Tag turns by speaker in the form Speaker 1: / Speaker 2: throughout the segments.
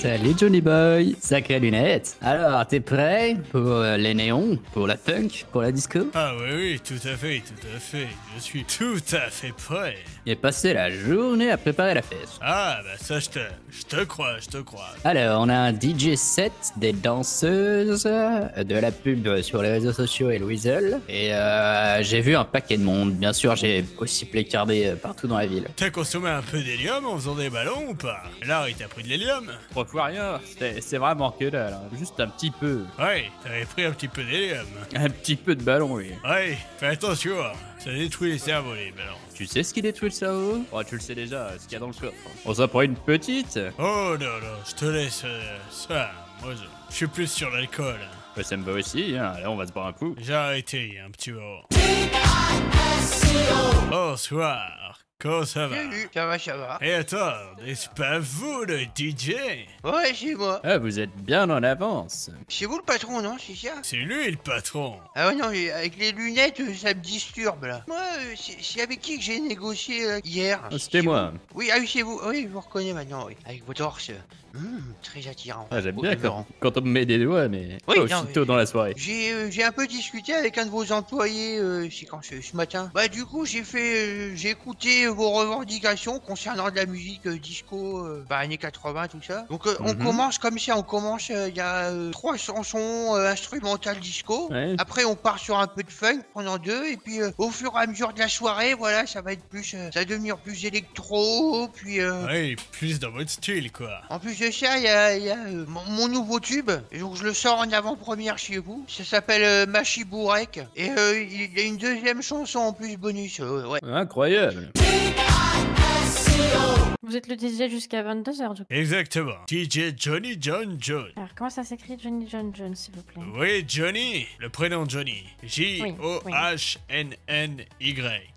Speaker 1: Salut Johnny Boy, sacrée lunette. Alors, t'es prêt pour les néons, pour la funk, pour la disco?
Speaker 2: Ah oui, tout à fait, je suis tout à fait prêt.
Speaker 1: J'ai passé la journée à préparer la fête.
Speaker 2: Ah bah ça je te crois.
Speaker 1: Alors, on a un DJ set, des danseuses, de la pub sur les réseaux sociaux et le Weasel. Et j'ai vu un paquet de monde, bien sûr j'ai aussi placardé partout dans la ville.
Speaker 2: T'as consommé un peu d'hélium en faisant des ballons ou pas? Là, il t'a pris de l'hélium?
Speaker 3: 3 fois rien, c'est vraiment que dalle, hein. Juste un petit peu.
Speaker 2: Ouais, t'avais pris un petit peu d'hélium.
Speaker 3: Un petit peu de ballon, oui.
Speaker 2: Ouais, fais attention, hein. Ça détruit les cerveaux les ballons.
Speaker 3: Tu sais ce qui détruit le cerveau? Oh, tu le sais déjà, ce qu'il y a dans le coffre. On s'en prend une petite?
Speaker 2: Oh non, je te laisse ça. Moi, je suis plus sur l'alcool.
Speaker 3: Bah, ça me va aussi, hein. Allez, on va se boire un coup.
Speaker 2: J'ai arrêté il y a un petit moment. Bonsoir. Comment ça va?
Speaker 4: Salut, ça va.
Speaker 2: Et attends, n'est-ce pas vous le DJ?
Speaker 4: Ouais, c'est moi.
Speaker 3: Ah, vous êtes bien en avance.
Speaker 4: C'est vous le patron, non? C'est ça?
Speaker 2: C'est lui le patron.
Speaker 4: Ah ouais, non, avec les lunettes, ça me disturbe, là. Moi, c'est avec qui que j'ai négocié hier?
Speaker 3: Ah, c'était moi.
Speaker 4: Oui, ah oui, c'est vous. Oui, je vous reconnais maintenant, oui. Avec vos torses. Très attirant.
Speaker 3: Ah, j'aime
Speaker 4: Oh,
Speaker 3: bien
Speaker 4: Laurent.
Speaker 3: quand on me met des doigts, mais
Speaker 4: Oui,
Speaker 3: pas
Speaker 4: non,
Speaker 3: aussitôt
Speaker 4: mais-
Speaker 3: dans la soirée.
Speaker 4: J'ai un peu discuté avec un de vos employés, c'est quand ce matin. Bah du coup j'ai écouté vos revendications concernant de la musique disco, années 80 tout ça. Donc on commence comme ça, il y a 3 chansons instrumentales disco.
Speaker 3: Ouais.
Speaker 4: Après on part sur un peu de funk pendant 2 et puis au fur et à mesure de la soirée, voilà, ça va être plus, ça va devenir plus électro, puis
Speaker 2: Ouais, plus dans votre style quoi.
Speaker 4: en plus de ça, il y a mon nouveau tube, et donc je le sors en avant-première chez vous. Ça s'appelle Machibourek. Et il y a une deuxième chanson en plus bonus. Ouais.
Speaker 3: Incroyable.
Speaker 5: Vous êtes le DJ jusqu'à 22h du coup.
Speaker 2: Exactement. DJ Johnny John John.
Speaker 5: Alors comment ça s'écrit Johnny John John s'il vous plaît?
Speaker 2: Oui, Johnny, le prénom Johnny. J-O-H-N-N-Y.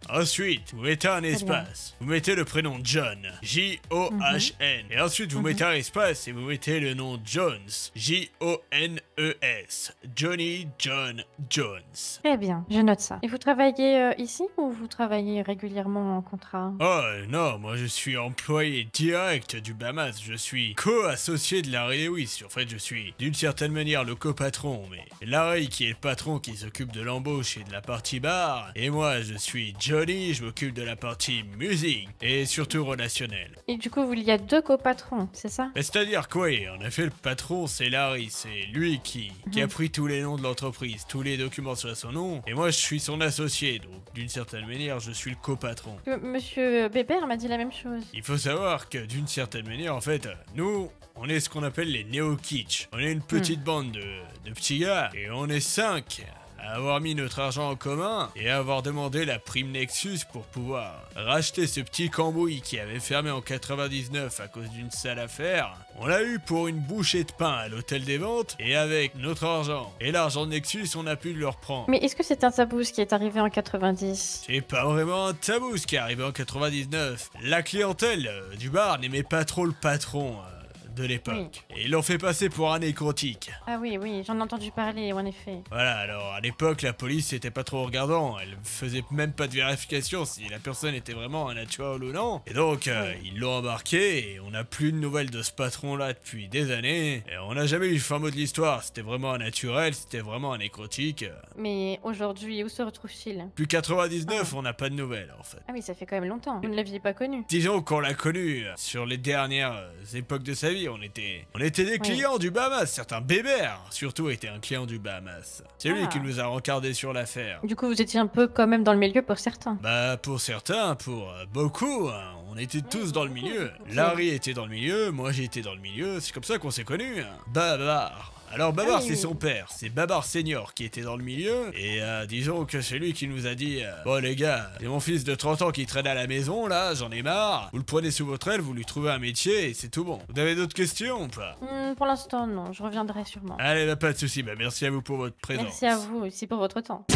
Speaker 2: Ensuite, vous mettez un espace. Vous mettez le prénom John. J-O-H-N. Et ensuite, vous mettez un espace et vous mettez le nom Jones. J-O-N-E-S. Johnny John Jones.
Speaker 5: Très bien, je note ça. Et vous travaillez ici ou vous travaillez régulièrement en contrat?
Speaker 2: Oh non, moi je suis employé direct du Bahamas. Je suis co-associé de Larry Lewis. En fait, je suis d'une certaine manière le copatron, mais Larry qui est le patron qui s'occupe de l'embauche et de la partie bar. Et moi, je suis Johnny, je m'occupe de la partie musique et surtout relationnelle.
Speaker 5: Et du coup, il y a 2 copatrons, c'est ça?
Speaker 2: C'est-à-dire quoi, en effet, le patron, c'est Larry. C'est lui qui a pris tous les noms de l'entreprise, tous les documents sur son nom. Et moi, je suis son associé, donc d'une certaine manière, je suis le copatron.
Speaker 5: Monsieur Bébert m'a dit la même chose.
Speaker 2: Il faut savoir que d'une certaine manière, en fait, nous, on est ce qu'on appelle les néo-kitsch. On est une petite bande de petits gars, et on est 5 à avoir mis notre argent en commun et à avoir demandé la prime Nexus pour pouvoir racheter ce petit cambouis qui avait fermé en 99 à cause d'une sale affaire. On l'a eu pour une bouchée de pain à l'hôtel des ventes, et avec notre argent et l'argent de Nexus, on a pu le reprendre.
Speaker 5: Mais est-ce que c'est un tabou ce qui est arrivé en 90?
Speaker 2: C'est pas vraiment un tabou ce qui est arrivé en 99. La clientèle du bar n'aimait pas trop le patron de l'époque. Et ils l'ont fait passer pour un nécrotique.
Speaker 5: Ah oui, oui, j'en ai entendu parler, en effet.
Speaker 2: Voilà, alors à l'époque, la police était pas trop regardant. Elle faisait même pas de vérification si la personne était vraiment un natural ou non. Et donc, ils l'ont embarqué et on n'a plus de nouvelles de ce patron-là depuis des années. Et on n'a jamais eu le fin mot de l'histoire. C'était vraiment un naturel, c'était vraiment un nécrotique.
Speaker 5: Mais aujourd'hui, où se retrouve-t-il?
Speaker 2: Depuis 99, on n'a pas de nouvelles en fait.
Speaker 5: Ah oui, ça fait quand même longtemps. Vous ne l'aviez pas connu.
Speaker 2: Disons qu'on l'a connu sur les dernières époques de sa vie. On était des clients du Bahamas. Certains Bébert, surtout, était un client du Bahamas. C'est lui qui nous a rencardé sur l'affaire.
Speaker 5: Du coup, vous étiez un peu quand même dans le milieu pour certains.
Speaker 2: Bah, pour certains, pour beaucoup, hein, on était tous dans le milieu. Larry était dans le milieu, moi j'étais dans le milieu, c'est comme ça qu'on s'est connus. Hein. Babar. Alors Babar c'est son père, c'est Babar Senior qui était dans le milieu, et disons que c'est lui qui nous a dit bon les gars, c'est mon fils de 30 ans qui traîne à la maison là, j'en ai marre, vous le prenez sous votre aile, vous lui trouvez un métier et c'est tout bon. Vous avez d'autres questions ou pas?
Speaker 5: Pour l'instant, non, je reviendrai sûrement.
Speaker 2: Allez, bah, pas de soucis, bah merci à vous pour votre présence.
Speaker 5: Merci à vous aussi pour votre temps.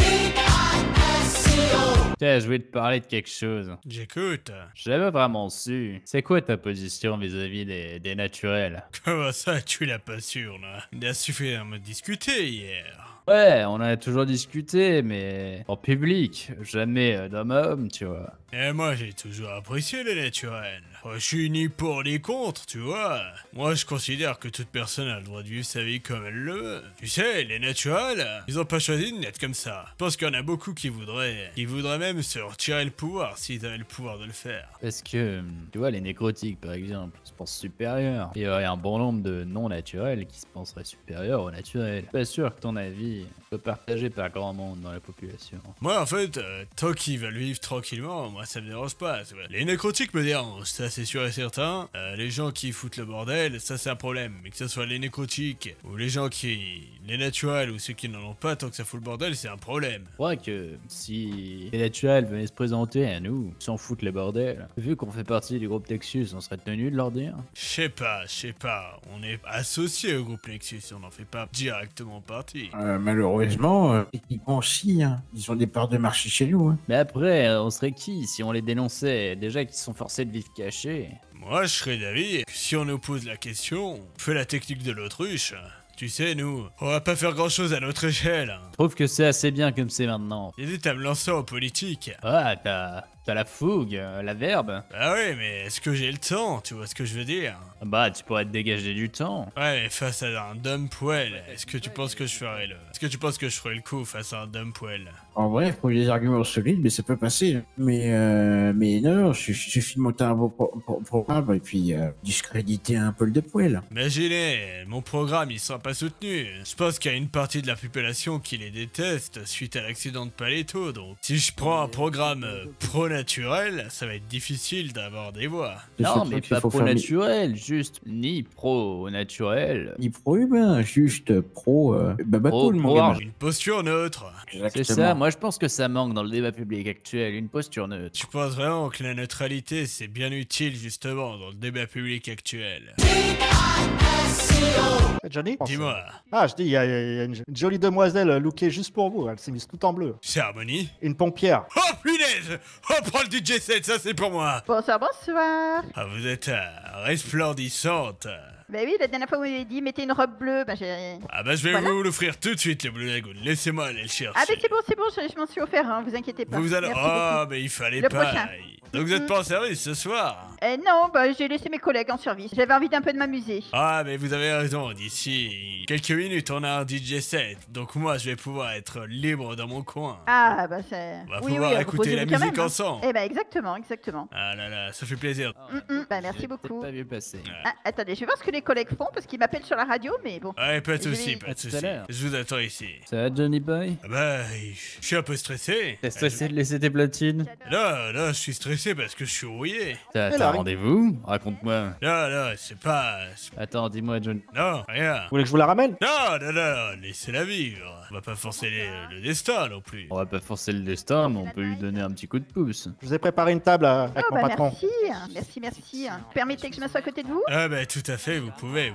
Speaker 1: Tiens, je voulais te parler de quelque chose.
Speaker 2: J'écoute.
Speaker 1: J'avais vraiment su. C'est quoi ta position vis-à-vis des naturels?
Speaker 2: Comment ça, tu l'as pas sûr, là? Il a suffisamment discuté hier.
Speaker 1: Ouais, on en a toujours discuté, mais en public, jamais d'homme à homme, tu vois.
Speaker 2: Et moi, j'ai toujours apprécié les naturels. Je suis ni pour ni contre, tu vois. Moi, je considère que toute personne a le droit de vivre sa vie comme elle le veut. Tu sais, les naturels, ils ont pas choisi de naître comme ça. Je pense qu'il y en a beaucoup qui voudraient même se retirer le pouvoir s'ils avaient le pouvoir de le faire.
Speaker 1: Parce que, tu vois, les nécrotiques, par exemple, se pensent supérieurs. Il y aurait un bon nombre de non-naturels qui se penseraient supérieurs aux naturels. Pas sûr que ton avis soit partagé par grand monde dans la population.
Speaker 2: Moi, en fait, tant qu'ils veulent vivre tranquillement, moi, ça me dérange pas. Tu vois. Les nécrotiques me dérangent, ça c'est sûr et certain. Les gens qui foutent le bordel, ça c'est un problème. Mais que ce soit les nécrotiques ou les gens les naturels ou ceux qui n'en ont pas, tant que ça fout le bordel, c'est un problème.
Speaker 1: Je crois que si les naturels venaient se présenter à nous, s'en foutent le bordel, vu qu'on fait partie du groupe Nexus, on serait tenu de leur dire.
Speaker 2: Je sais pas. On est associé au groupe Nexus, on n'en fait pas directement partie.
Speaker 6: Malheureusement, techniquement si, hein. Ils ont des parts de marché chez nous. Hein.
Speaker 1: Mais après, on serait qui si on les dénonçait? Déjà qu'ils sont forcés de vivre cachés.
Speaker 2: Moi, je serais d'avis que si on nous pose la question, on fait la technique de l'autruche. Tu sais, nous, on va pas faire grand chose à notre échelle.
Speaker 1: Je trouve que c'est assez bien comme c'est maintenant.
Speaker 2: Hésite à me lancer en politique.
Speaker 1: Ah, t'as la fougue, la verbe.
Speaker 2: Ah oui, mais est-ce que j'ai le temps? Tu vois ce que je veux dire?
Speaker 1: Bah, tu pourrais te dégager du temps.
Speaker 2: Ouais, mais face à un dumb poêle, est-ce que tu penses que je ferais le coup face à un dumb poêle?
Speaker 6: En vrai, il faut des arguments solides, mais ça peut passer. Mais non, il suffit de monter un beau programme et puis discréditer un peu le de poêle.
Speaker 2: Imaginez, mon programme il sera pas soutenu. Je pense qu'il y a une partie de la population qui les déteste suite à l'accident de Paletto, donc si je prends un programme pro-naturel, ça va être difficile d'avoir des voix.
Speaker 6: C'est
Speaker 1: Non,
Speaker 6: surtout
Speaker 1: mais
Speaker 6: qu'il
Speaker 1: pas
Speaker 6: faut faire
Speaker 1: pro-naturel, juste ni pro-naturel.
Speaker 6: ni pro-humain, juste babacool, mon gamin.
Speaker 2: Une posture neutre.
Speaker 1: C'est ça, moi je pense que ça manque dans le débat public actuel, une posture neutre.
Speaker 2: Tu penses vraiment que la neutralité c'est bien utile justement dans le débat public actuel?
Speaker 7: Johnny?
Speaker 2: Dis-moi,
Speaker 7: Ah, je dis, il y a une jolie demoiselle lookée juste pour vous. Elle s'est mise tout en bleu.
Speaker 2: c'est Harmonie?
Speaker 7: Une pompière.
Speaker 2: Oh punaise! Oh, prends le DJ set, ça c'est pour moi!
Speaker 8: Bonsoir, bonsoir.
Speaker 2: Ah, vous êtes resplendissante.
Speaker 8: Bah oui, la dernière fois vous m'avez dit mettez une robe bleue, bah j'ai...
Speaker 2: Ah bah je vais
Speaker 8: Voilà.
Speaker 2: vous l'offrir tout de suite le Blue Lagoon, laissez-moi aller le chercher.
Speaker 8: Ah bah c'est bon, je m'en suis offert, hein, vous inquiétez pas.
Speaker 2: Vous allez...
Speaker 8: Merci
Speaker 2: Oh,
Speaker 8: beaucoup.
Speaker 2: mais il fallait
Speaker 8: Le
Speaker 2: pas.
Speaker 8: prochain.
Speaker 2: Donc vous êtes pas en service ce soir?
Speaker 8: Non, bah j'ai laissé mes collègues en service. J'avais envie d'un peu de m'amuser.
Speaker 2: Ah, mais vous avez raison, d'ici quelques minutes on a un DJ set, donc moi je vais pouvoir être libre dans mon coin.
Speaker 8: Ah bah c'est...
Speaker 2: On va pouvoir écouter la
Speaker 8: reposez-vous quand
Speaker 2: musique
Speaker 8: même, hein.
Speaker 2: ensemble.
Speaker 8: Eh bah exactement.
Speaker 2: Ah là là, ça fait plaisir.
Speaker 8: Bah merci
Speaker 1: J'ai
Speaker 8: beaucoup.
Speaker 1: peut-être pas vu passer.
Speaker 8: Ah, attendez, je vais voir ce que les collègues font parce qu'ils m'appellent sur la radio, mais bon.
Speaker 2: Ouais, pas de
Speaker 8: Je
Speaker 2: soucis,
Speaker 8: vais-
Speaker 2: pas de
Speaker 1: À tout à
Speaker 2: soucis.
Speaker 1: l'heure.
Speaker 2: Je vous attends ici.
Speaker 1: Ça va, Johnny Boy?
Speaker 2: Ah bah, je suis un peu stressé.
Speaker 1: T'es stressé de laisser tes platines?
Speaker 2: Là, je suis stressé parce que je suis rouillé.
Speaker 1: T'as
Speaker 7: Elle
Speaker 1: un
Speaker 7: arrive.
Speaker 1: rendez-vous? Raconte-moi.
Speaker 2: Là, c'est pas...
Speaker 1: Attends, dis-moi, Johnny.
Speaker 2: Non, rien.
Speaker 7: Vous voulez que je vous la ramène?
Speaker 2: Non, laissez-la vivre. On va pas forcer le destin non plus.
Speaker 1: On va pas forcer le destin, mais on peut lui donner un petit coup de pouce.
Speaker 7: Je vous ai préparé une table avec
Speaker 8: Oh
Speaker 7: mon
Speaker 8: bah
Speaker 7: patron.
Speaker 8: merci. Permettez que je m'assoie à côté de vous?
Speaker 2: Ah bah tout à fait, vous pouvez.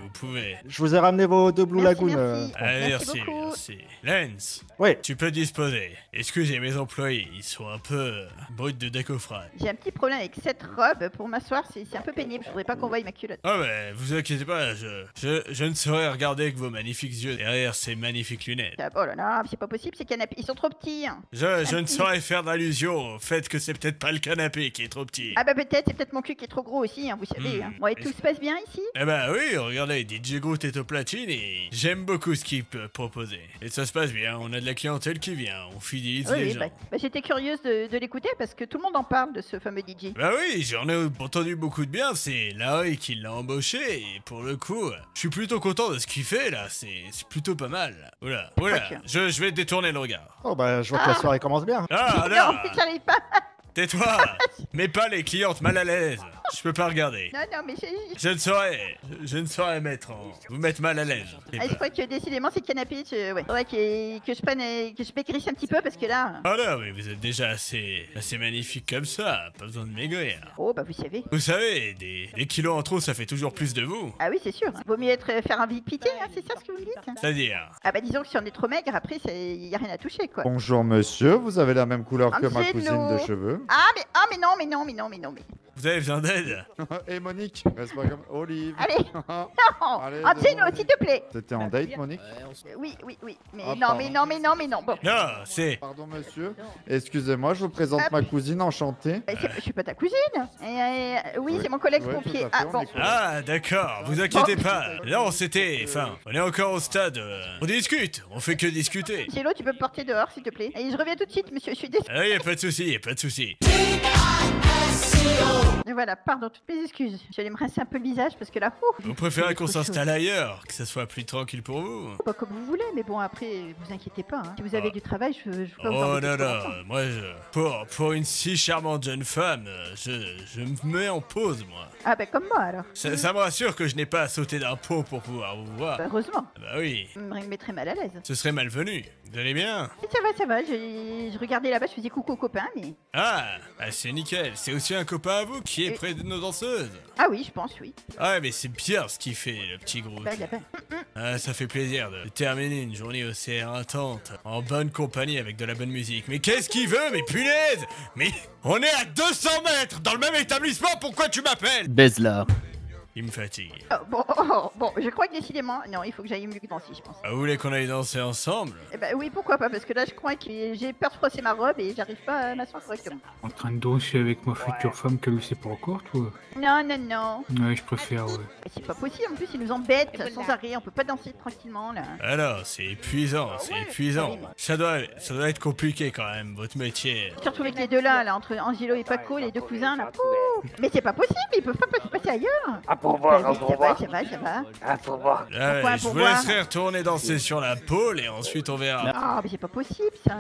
Speaker 7: Je vous ai ramené vos deux Blue
Speaker 8: Merci,
Speaker 7: Lagoon.
Speaker 8: merci.
Speaker 2: Ah,
Speaker 8: Merci beaucoup.
Speaker 2: merci. Lance,
Speaker 7: Oui.
Speaker 2: tu peux disposer. Excusez mes employés, ils sont un peu bruts de décoffrage.
Speaker 8: J'ai un petit problème avec cette robe. Pour m'asseoir, c'est un peu pénible. Je voudrais pas qu'on voie ma culotte.
Speaker 2: Ah bah vous inquiétez pas, je ne saurais regarder que vos magnifiques yeux derrière ces magnifiques lunettes.
Speaker 8: Ah, oh là là, c'est pas possible, ces canapés. Ils sont trop petits. Hein.
Speaker 2: Je ne saurais faire d'allusion au fait que c'est peut-être pas le canapé qui est trop petit.
Speaker 8: Ah bah peut-être, c'est peut-être mon cul qui est trop gros aussi, hein, vous savez. Hein. Bon, et tout se passe bien ici?
Speaker 2: Eh bah oui, regardez, DJ Groot est au platine et j'aime beaucoup ce qu'il peut proposer. Et ça se passe bien, on a de la clientèle qui vient, on fidélise les
Speaker 8: Oui,
Speaker 2: gens.
Speaker 8: bah, j'étais curieuse de l'écouter parce que tout le monde en parle de ce fameux DJ.
Speaker 2: Bah oui, j'en ai entendu beaucoup de bien, c'est Larry qui l'a embauché, et pour le coup, je suis plutôt content de ce qu'il fait là, c'est plutôt pas mal. Oula,
Speaker 8: Quoique.
Speaker 2: je vais détourner le regard.
Speaker 7: Oh bah, je vois que la soirée commence bien.
Speaker 2: Ah
Speaker 8: non,
Speaker 2: là
Speaker 8: j'arrive pas.
Speaker 2: Tais-toi. Mets pas les clientes mal à l'aise. Je peux pas regarder.
Speaker 8: Non, non, mais
Speaker 2: Je ne saurais vous mettre mal à l'aise.
Speaker 8: je crois que décidément, ces canapés, ouais. Faudrait que je prenne, que je maigrisse un petit peu parce que là.
Speaker 2: Ah là, mais vous êtes déjà assez magnifique comme ça. Pas besoin de maigrir.
Speaker 8: Oh, bah vous savez.
Speaker 2: Vous savez, des kilos en trop, ça fait toujours plus de vous.
Speaker 8: Ah oui, c'est sûr. Vaut mieux faire un vide piqué, hein, c'est ça ce que vous me dites?
Speaker 2: C'est-à-dire.
Speaker 8: Ah bah disons que si on est trop maigre, après, y a rien à toucher, quoi.
Speaker 9: Bonjour monsieur, vous avez la même couleur que ma
Speaker 8: Angelo.
Speaker 9: cousine de cheveux.
Speaker 8: Ah mais non.
Speaker 2: Vous avez besoin d'aide?
Speaker 9: Et Monique, reste pas comme Olive.
Speaker 8: Allez, non.
Speaker 9: Allez,
Speaker 8: Angelo,
Speaker 9: demandez.
Speaker 8: s'il te plaît.
Speaker 9: C'était en date, Monique?
Speaker 8: Oui. Mais
Speaker 9: Ah,
Speaker 8: non,
Speaker 9: pardon.
Speaker 8: mais non. Bon.
Speaker 2: Non, c'est...
Speaker 9: Pardon monsieur, excusez-moi, je vous présente
Speaker 8: Hop.
Speaker 9: ma cousine, enchantée.
Speaker 8: Je suis pas ta cousine. Oui, c'est mon collègue
Speaker 9: Ouais,
Speaker 8: pompier.
Speaker 9: tout à fait,
Speaker 8: Ah
Speaker 9: on
Speaker 8: bon.
Speaker 9: est cool.
Speaker 2: Ah, d'accord, vous inquiétez pas. Non, c'était... Enfin, on est encore au stade... On discute, on fait que discuter.
Speaker 8: Angelo, tu peux me porter dehors, s'il te plaît. Et je reviens tout de suite, monsieur. Je suis désolée.
Speaker 2: Ah, y a pas de souci.
Speaker 8: Et voilà, pardon, toutes mes excuses. J'allais me rincer un peu le visage parce que là, ouf.
Speaker 2: Vous préférez qu'on s'installe ailleurs, que ça soit plus tranquille pour vous?
Speaker 8: Pas comme vous voulez, mais bon, après, vous inquiétez pas. Hein. Si vous avez du travail, je peux vous
Speaker 2: Oh
Speaker 8: embêter
Speaker 2: non,
Speaker 8: trop
Speaker 2: non,
Speaker 8: longtemps.
Speaker 2: moi, pour une si charmante jeune femme, je me mets en pause, moi.
Speaker 8: Ah bah comme moi alors.
Speaker 2: Ça me rassure que je n'ai pas à sauter d'un pont pour pouvoir vous voir.
Speaker 8: Bah, heureusement.
Speaker 2: Bah oui,
Speaker 8: Ça me mettrait mal à l'aise.
Speaker 2: ce serait malvenu. Vous allez bien?
Speaker 8: Mais ça va. Je regardais là-bas, je faisais coucou aux copains, mais.
Speaker 2: Ah, c'est nickel. C'est aussi un copain à vous qui est
Speaker 8: Et-
Speaker 2: près de nos danseuses.
Speaker 8: Ah oui, je pense, oui.
Speaker 2: Ah, mais c'est bien ce qu'il fait, le petit groupe.
Speaker 8: Bah, bah.
Speaker 2: Ah, ça fait plaisir de terminer une journée aussi éreintante, en bonne compagnie avec de la bonne musique. Mais qu'est-ce qu'il veut, mais punaise! Mais on est à 200 mètres dans le même établissement, pourquoi tu m'appelles?
Speaker 1: Baise-la.
Speaker 2: Il me fatigue.
Speaker 8: Bon, je crois que décidément, non, il faut que j'aille mieux que danser, je pense.
Speaker 2: Ah, vous voulez qu'on aille danser ensemble?
Speaker 8: Eh bah oui, pourquoi pas, parce que là, je crois que j'ai peur de froisser ma robe et j'arrive pas à m'asseoir correctement.
Speaker 10: En train de danser avec ma future femme qu'elle sait pas encore, toi.
Speaker 8: Non.
Speaker 10: Ouais, je préfère, ouais.
Speaker 8: Mais c'est pas possible, en plus, ils nous embêtent sans arrêt, on peut pas danser tranquillement, là.
Speaker 2: Alors, c'est épuisant, c'est épuisant. Ça doit être compliqué quand même, votre métier.
Speaker 8: Surtout avec les deux là, entre Angelo et Paco, les deux cousins, là. Ouh. Mais c'est pas possible, ils peuvent pas passer ailleurs. Ça va.
Speaker 2: Ah, ouais, je vous laisserai retourner danser sur la pôle et ensuite on verra.
Speaker 8: Ah, mais c'est pas possible, ça.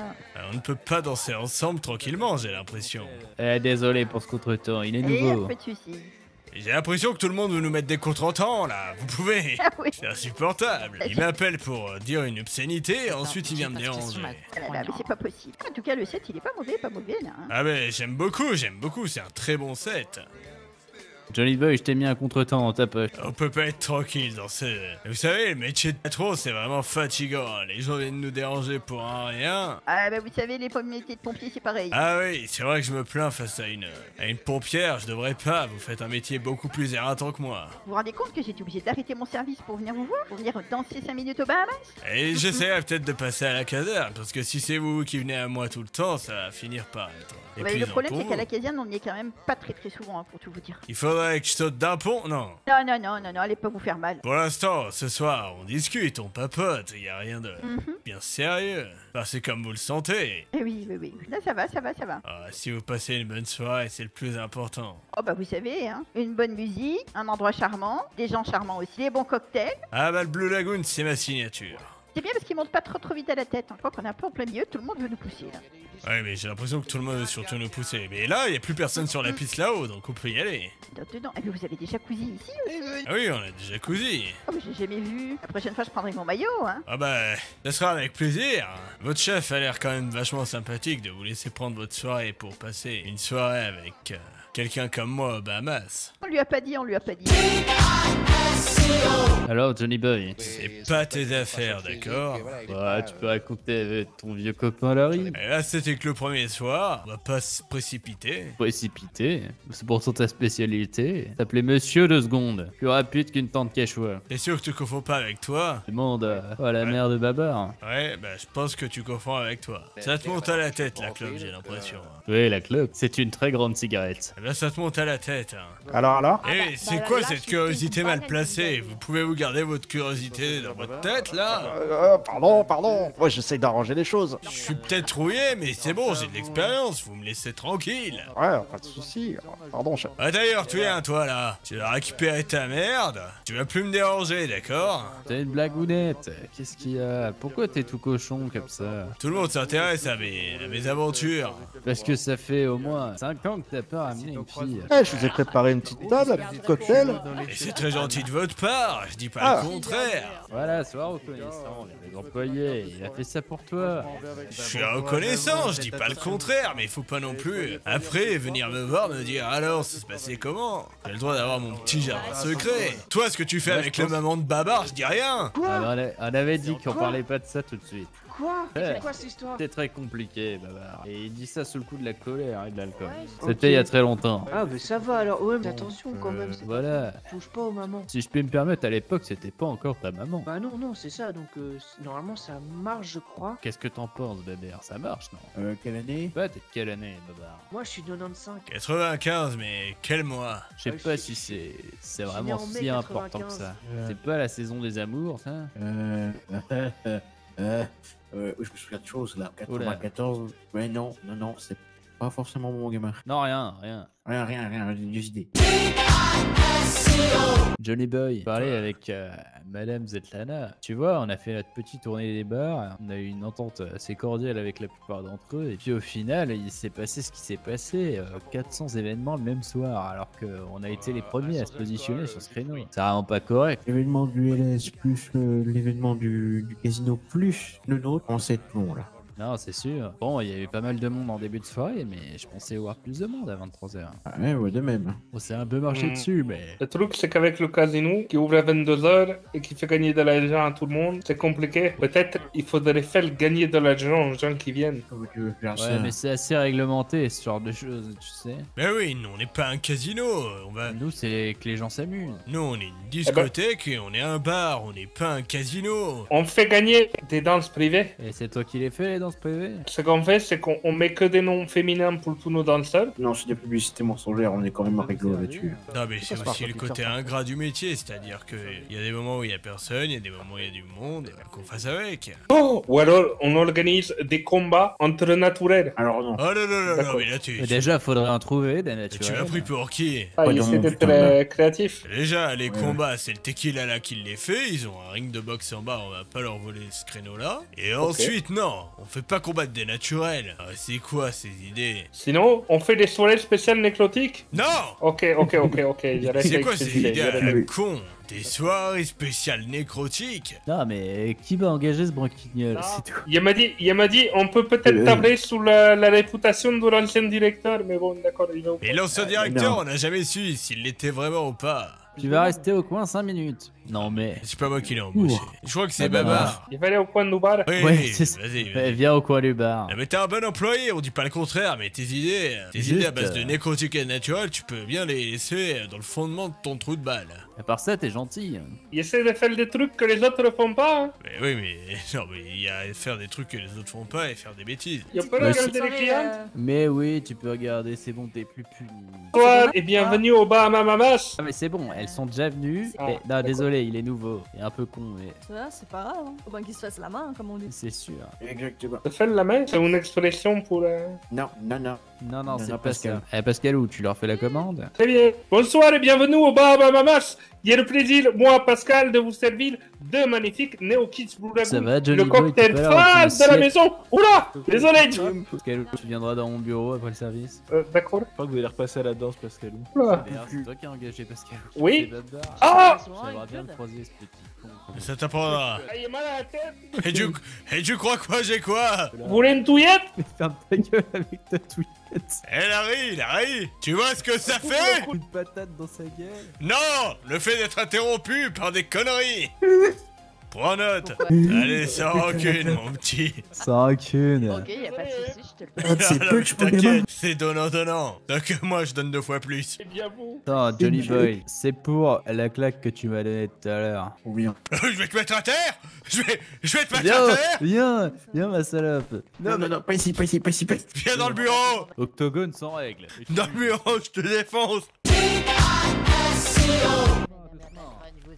Speaker 2: On ne peut pas danser ensemble tranquillement, j'ai l'impression.
Speaker 1: Désolé pour ce contretemps, il est
Speaker 8: Et
Speaker 1: nouveau.
Speaker 8: pas de soucis.
Speaker 2: J'ai l'impression que tout le monde veut nous mettre des contretemps là, vous pouvez.
Speaker 8: Ah oui.
Speaker 2: C'est insupportable. Il m'appelle pour dire une obscénité et ensuite il vient me déranger.
Speaker 8: Ah là là, mais c'est pas possible. En tout cas, le set, il est pas mauvais, là. Hein.
Speaker 2: Ah mais j'aime beaucoup, c'est un très bon set.
Speaker 1: Johnny Boy, je t'ai mis un contretemps dans ta poche.
Speaker 2: On peut pas être tranquille dans ce... Vous savez, le métier de patron, c'est vraiment fatigant. Les gens viennent nous déranger pour un rien.
Speaker 8: Ah bah vous savez, les métiers de pompiers, c'est pareil.
Speaker 2: Ah oui, c'est vrai que je me plains face à une pompière, je devrais pas. Vous faites un métier beaucoup plus éreintant que moi.
Speaker 8: Vous vous rendez compte que j'ai été obligé d'arrêter mon service pour venir vous voir? Pour venir danser 5 minutes au Bahamas?
Speaker 2: Et j'essaierai peut-être de passer à la caserne, parce que si c'est vous qui venez à moi tout le temps, ça va finir par être
Speaker 8: Bah, le
Speaker 2: épuisant
Speaker 8: problème,
Speaker 2: pour
Speaker 8: c'est qu'à
Speaker 2: vous.
Speaker 8: la caserne, on y est quand même pas très souvent, hein, pour tout vous dire.
Speaker 2: Il faudrait que je saute d'un pont? Non.
Speaker 8: Non, allez pas vous faire mal.
Speaker 2: Pour l'instant, ce soir, on discute, on papote, y a rien de
Speaker 8: Mhm.
Speaker 2: bien sérieux. Enfin, c'est comme vous le sentez.
Speaker 8: Eh oui. Là, ça va.
Speaker 2: Ah, si vous passez une bonne soirée, c'est le plus important.
Speaker 8: Oh bah vous savez, hein, une bonne musique, un endroit charmant, des gens charmants aussi, des bons cocktails.
Speaker 2: Ah bah le Blue Lagoon, c'est ma signature.
Speaker 8: C'est bien parce qu'ils montent pas trop vite à la tête. Je crois qu'on est un peu en plein milieu, tout le monde veut nous pousser là.
Speaker 2: Ouais, mais j'ai l'impression que tout le monde veut surtout nous pousser. Mais là, y a plus personne sur la piste là-haut, donc on peut y aller.
Speaker 8: Dedans. Et puis vous avez des jacuzzi ici aussi?
Speaker 2: Ah oui, on a des jacuzzi.
Speaker 8: Oh mais j'ai jamais vu. La prochaine fois je prendrai mon maillot, hein.
Speaker 2: Ah bah, ça sera avec plaisir. Votre chef a l'air quand même vachement sympathique de vous laisser prendre votre soirée pour passer une soirée avec quelqu'un comme moi aux Bahamas.
Speaker 8: On lui a pas dit.
Speaker 1: Alors, Johnny Boy,
Speaker 2: C'est pas tes affaires, d'accord?
Speaker 1: tu peux raconter ton vieux copain Larry.
Speaker 2: Et là, c'était que le premier soir, on va pas se précipiter.
Speaker 1: Précipité, c'est pourtant ta spécialité. T'appelais Monsieur 2 secondes, plus rapide qu'une tente cachois.
Speaker 2: T'es sûr que tu confonds pas avec toi?
Speaker 1: Demande à la mère de Babar.
Speaker 2: Ouais, bah je pense que tu confonds avec toi. Ça te monte à la tête, la clope, j'ai l'impression.
Speaker 1: Oui, la clope, c'est une très grande cigarette.
Speaker 2: Eh ben ça te monte à la tête, hein.
Speaker 7: Alors
Speaker 2: Eh, c'est quoi cette curiosité mal placée? vous pouvez vous garder votre curiosité dans votre tête, là?
Speaker 7: Pardon. Moi, j'essaie d'arranger les choses.
Speaker 2: Je suis peut-être rouillé, mais c'est bon, j'ai de l'expérience, vous me laissez tranquille.
Speaker 7: Ouais, pas de soucis. Pardon, chef.
Speaker 2: Ah d'ailleurs, tu viens, toi, là. Tu vas récupérer ta merde. Tu vas plus me déranger, d'accord?
Speaker 1: T'as une blagounette. Qu'est-ce qu'il y a? Pourquoi t'es tout cochon comme ça?
Speaker 2: Tout le monde s'intéresse à mes aventures.
Speaker 1: Parce que ça fait au moins 5 ans que t'as pas ramené une fille.
Speaker 7: Eh, je vous ai préparé une petite table, un petit cocktail.
Speaker 2: Et c'est très gentil de votre part, je dis pas le contraire.
Speaker 1: Voilà, sois reconnaissant, les employés, il a fait ça pour toi.
Speaker 2: Je suis reconnaissant, je dis pas le contraire, mais il faut pas non plus, après, venir me voir, me dire alors, ça se passait comment? J'ai le droit d'avoir mon petit jardin secret. Toi, ce que tu fais avec le maman de Babar, je dis rien.
Speaker 1: On avait dit qu'on parlait pas de ça tout de suite.
Speaker 11: Quoi?
Speaker 1: Ouais.
Speaker 11: C'est quoi cette histoire?
Speaker 1: C'est très compliqué, Babar. Et il dit ça sous le coup de la colère et de l'alcool. C'était il y a très longtemps.
Speaker 11: Ah, mais ça va alors, ouais, mais attention quand même.
Speaker 1: Voilà.
Speaker 11: Touche pas aux mamans.
Speaker 1: Si je peux me permettre, à l'époque, c'était pas encore ta maman.
Speaker 11: Bah non, c'est ça, donc normalement ça marche, je crois.
Speaker 1: Qu'est-ce que t'en penses, Babar? Ça marche, non?
Speaker 6: Quelle année?
Speaker 1: Bah, t'es de quelle année, Babar?
Speaker 11: Moi je suis 95.
Speaker 2: 95, mais quel mois?
Speaker 1: Je sais pas si c'est vraiment
Speaker 11: né en mai
Speaker 1: si important que
Speaker 11: 95.
Speaker 1: ça. C'est pas la saison des amours, ça?
Speaker 6: Je me souviens de choses là.
Speaker 1: Oula.
Speaker 6: 94. Ouais, non, c'est pas forcément mon gamin.
Speaker 1: Non, rien.
Speaker 6: Rien, j'ai des idées.
Speaker 1: Johnny Boy, parlait avec Madame Zetlana. Tu vois, on a fait notre petite tournée des bars, on a eu une entente assez cordiale avec la plupart d'entre eux, et puis au final, il s'est passé ce qui s'est passé, 400 événements le même soir, alors qu'on a été les premiers à se positionner sur ce créneau. C'est vraiment pas correct.
Speaker 6: L'événement du LS plus l'événement du casino plus le nôtre en 7 plombs là.
Speaker 1: Non, c'est sûr. Bon, il y a eu pas mal de monde en début de soirée, mais je pensais voir plus de monde à 23h.
Speaker 6: Ah ouais, de même.
Speaker 1: On s'est un peu marché dessus, mais...
Speaker 12: Le truc, c'est qu'avec le casino, qui ouvre à 22h et qui fait gagner de l'argent à tout le monde, c'est compliqué. Peut-être il faudrait faire gagner de l'argent aux gens qui viennent.
Speaker 1: Ouais, mais c'est assez réglementé, ce genre de choses, tu sais.
Speaker 2: Mais oui, nous, on n'est pas un casino,
Speaker 1: Nous, c'est que les gens s'amusent.
Speaker 2: Nous, on est une discothèque et on est un bar, on n'est pas un casino.
Speaker 12: On fait gagner des danses privées.
Speaker 1: Et c'est toi qui les fais, les danses privées?
Speaker 12: Ce qu'on fait, c'est qu'on met que des noms féminins pour tous nos danseurs.
Speaker 6: Non, c'est des publicités mensongères, on est quand même réglo là-dessus.
Speaker 2: Non, mais c'est aussi le côté ingrat du métier, c'est-à-dire qu'il y a des moments où il y a personne, il y a des moments où il y a du monde, et qu'on fasse avec.
Speaker 12: Oh, ou alors, on organise des combats entre naturels.
Speaker 6: Alors non.
Speaker 2: Oh non, mais là
Speaker 1: Mais déjà, faudrait en trouver des naturels.
Speaker 2: Tu m'as pris pour qui?
Speaker 12: Ah, il essaie d'être créatif.
Speaker 2: Déjà, les combats, c'est le tequila là qui les fait, ils ont un ring de boxe en bas, on va pas leur voler ce créneau-là. Et ensuite, non, on fait pas combattre des naturels. Ah, c'est quoi ces idées?
Speaker 12: Sinon, on fait des soirées spéciales nécrotiques?
Speaker 2: Non!
Speaker 12: Ok, j'arrête
Speaker 2: C'est
Speaker 12: avec
Speaker 2: quoi
Speaker 12: ces
Speaker 2: ces idées à
Speaker 12: idées.
Speaker 2: la con? Des soirées spéciales nécrotiques?
Speaker 1: Non, mais qui va engager ce branquignol? C'est tout.
Speaker 12: Il m'a dit, on peut peut-être tabler sous la réputation de l'ancien directeur, mais bon, d'accord, il va...
Speaker 2: Et l'ancien directeur, on n'a jamais su s'il l'était vraiment ou pas.
Speaker 1: Tu vas rester au coin 5 minutes. Non, mais...
Speaker 2: C'est pas moi qui l'ai embauché. Je crois que c'est Babar.
Speaker 12: Il va aller au coin du bar.
Speaker 2: Oui,
Speaker 1: Ouais, c'est ça.
Speaker 2: vas-y.
Speaker 1: Viens au coin du bar.
Speaker 2: Ah, mais t'es un bon employé, on dit pas le contraire, mais tes idées à base de nécrotiques et naturels, tu peux bien les laisser dans le fondement de ton trou de balle.
Speaker 1: À part ça, t'es gentil.
Speaker 12: Il essaie de faire des trucs que les autres ne font pas. Hein.
Speaker 2: Mais oui, mais il y a faire des trucs que les autres font pas et faire des bêtises.
Speaker 12: Il peut regarder les clients.
Speaker 1: Mais oui, tu peux regarder, c'est bon, t'es plus puni.
Speaker 12: Bonsoir et bienvenue au bar à ma mamas.
Speaker 1: Ah mais c'est bon, elles sont déjà venues.
Speaker 12: Ah,
Speaker 1: Et... Non, désolé, il est nouveau. Il est un peu con, mais
Speaker 13: Ça, c'est pas grave, hein. Faut bien qu'il se fasse la main, comme on dit.
Speaker 1: c'est sûr.
Speaker 6: Exactement.
Speaker 12: Se faire la main, c'est une expression pour...
Speaker 6: Non.
Speaker 1: Non, c'est pas
Speaker 6: Pascal.
Speaker 1: ça. Eh, Pascal, où tu leur fais la commande?
Speaker 12: Très bien. Bonsoir et bienvenue au bar à ma mamas. J'ai le plaisir, moi Pascal, de vous servir deux magnifiques Neo Kids Blue Lagoon.
Speaker 1: Ça va, Johnny
Speaker 12: le
Speaker 1: Boy,
Speaker 12: cocktail
Speaker 1: tout à l'heure,
Speaker 12: phare de la maison. Oula, désolé.
Speaker 1: Pascal, tu viendras dans mon bureau après le service?
Speaker 12: D'accord.
Speaker 10: Je crois que vous allez repasser à la danse, Pascalou.
Speaker 12: Oula.
Speaker 1: Merde, c'est toi qui as engagé Pascal.
Speaker 12: Oui.
Speaker 1: C'est Babar.
Speaker 12: Ah.
Speaker 1: J'aimerais bien le croiser, ce petit con.
Speaker 2: Ça t'apprendra.
Speaker 12: Ah, il est mal à la tête.
Speaker 2: Et tu crois quoi, j'ai quoi?
Speaker 12: Vous voulez une touillette?
Speaker 1: Mais ferme ta gueule avec ta tweet.
Speaker 2: Eh Larry, tu vois ce que ça fait?
Speaker 1: Une patate dans sa gueule.
Speaker 2: Non, le fait d'être interrompu par des conneries. Prends note. Allez, sans rancune, mon petit.
Speaker 1: Sans rancune.
Speaker 8: Ok, y a pas de soucis, je te le
Speaker 6: C'est peu que je peux
Speaker 2: T'inquiète, c'est donnant. Donc moi, je donne 2 fois plus.
Speaker 12: C'est bien vous.
Speaker 1: Attends, Johnny Boy, c'est pour la claque que tu m'as donnée tout à l'heure.
Speaker 6: Ou bien.
Speaker 2: Je vais te mettre à terre. Je vais te mettre à terre.
Speaker 1: Viens, ma salope.
Speaker 6: Non, pas ici.
Speaker 2: Viens dans le bureau.
Speaker 1: Octogone sans règle.
Speaker 2: Dans le bureau, je te défonce.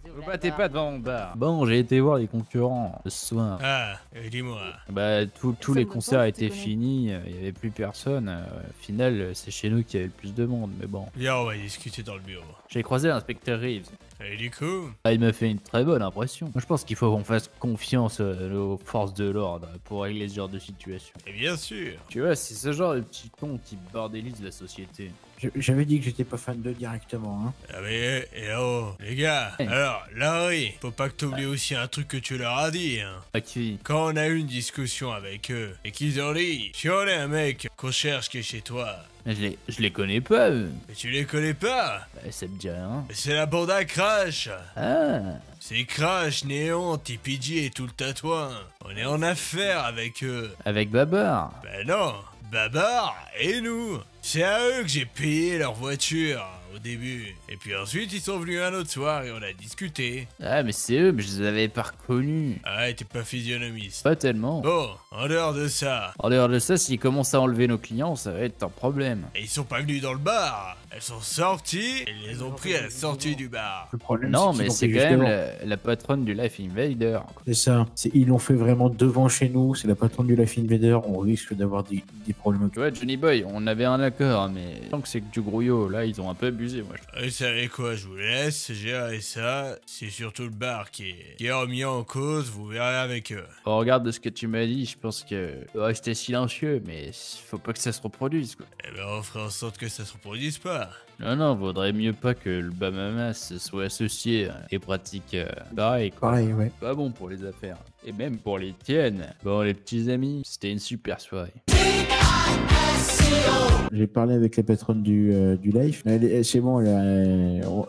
Speaker 3: Vous battez pas devant mon bar. Bon, j'ai été voir les concurrents ce soir.
Speaker 2: Ah, dis-moi.
Speaker 3: Bah, tous les concerts étaient finis, il y avait plus personne. Au final, c'est chez nous qu'il y avait le plus de monde, mais bon.
Speaker 2: Viens, on va discuter dans le bureau.
Speaker 3: J'ai croisé l'inspecteur Reeves.
Speaker 2: Et du coup?
Speaker 3: Ah, il m'a fait une très bonne impression. Moi, je pense qu'il faut qu'on fasse confiance aux forces de l'ordre pour régler ce genre de situation.
Speaker 2: Et bien sûr.
Speaker 3: Tu vois, c'est ce genre de petit con qui bordélise la société.
Speaker 6: J'avais dit que j'étais pas fan d'eux directement, hein.
Speaker 2: Ah mais, oh, les gars, alors, Larry, faut pas que t'oublies aussi un truc que tu leur as dit, hein.
Speaker 3: À qui?
Speaker 2: Quand on a eu une discussion avec eux, et qu'ils ont dit, si on est un mec qu'on cherche qui est chez toi...
Speaker 3: Je les connais pas, eux.
Speaker 2: Mais tu les connais pas?
Speaker 3: Bah, ça me dit rien.
Speaker 2: C'est la bande à Crash.
Speaker 3: Ah.
Speaker 2: C'est Crash, Néon, TPG et tout le tatouin. On est en affaire avec eux.
Speaker 3: Avec Babar?
Speaker 2: Ben non, Babar et nous. C'est à eux que j'ai payé leur voiture au début. Et puis ensuite, ils sont venus un autre soir et on a discuté.
Speaker 3: Ah, mais c'est eux, mais je les avais pas reconnus.
Speaker 2: Ah, t'es pas physionomiste.
Speaker 3: Pas tellement.
Speaker 2: Bon, en dehors de ça.
Speaker 3: En dehors de ça, s'ils commencent à enlever nos clients, ça va être un problème.
Speaker 2: Et ils sont pas venus dans le bar. Elles sont sorties et ils les ont pris à la sortie du bar.
Speaker 6: Le problème,
Speaker 3: Non,
Speaker 6: qu'ils
Speaker 3: mais
Speaker 6: l'ont
Speaker 3: c'est
Speaker 6: fait
Speaker 3: quand
Speaker 6: juste
Speaker 3: même
Speaker 6: devant.
Speaker 3: la patronne du Life Invader.
Speaker 6: C'est ça. Ils l'ont fait vraiment devant chez nous. C'est la patronne du Life Invader. On risque d'avoir des problèmes.
Speaker 3: Tu vois, Johnny Boy, on avait un accord, mais tant que c'est que du grouillot, là, ils ont un peu abusé, moi.
Speaker 2: Vous savez quoi, je vous laisse gérer ça. C'est surtout le bar qui est remis en cause, vous verrez avec eux.
Speaker 3: Au regard de ce que tu m'as dit, je pense que faut rester silencieux, mais faut pas que ça se reproduise, quoi.
Speaker 2: Eh ben, on fera en sorte que ça se reproduise pas.
Speaker 3: Non, vaudrait mieux pas que le Bamamas soit associé à des pratiques pareilles, quoi.
Speaker 6: Pareil, ouais.
Speaker 3: Pas bon pour les affaires. Et même pour les tiennes. Bon, les petits amis, c'était une super soirée.
Speaker 6: J'ai parlé avec la patronne du Life. C'est bon,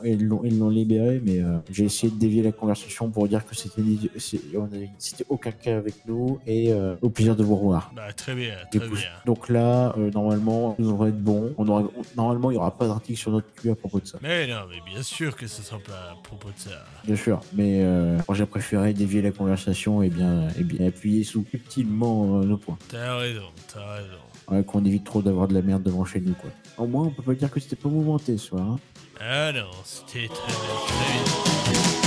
Speaker 6: ils l'ont libéré, mais j'ai essayé de dévier la conversation pour dire que c'était aucun cas avec nous et au plaisir de vous revoir.
Speaker 2: Bah, très bien,
Speaker 6: Du
Speaker 2: très
Speaker 6: coup,
Speaker 2: bien.
Speaker 6: donc là, normalement, nous devrait être bon. Normalement, il n'y aura pas d'article sur notre cul à propos de ça.
Speaker 2: Mais non, mais bien sûr que ce sera pas à propos de ça.
Speaker 6: Bien sûr, mais moi, j'ai préféré dévier la conversation et bien appuyer subtilement nos points.
Speaker 2: T'as raison, t'as raison.
Speaker 6: Ouais, qu'on évite trop d'avoir de la merde devant chez nous, quoi. Au moins, on peut pas dire que c'était pas mouvementé ce soir. Hein.
Speaker 2: Ah non, c'était très bien, très bien.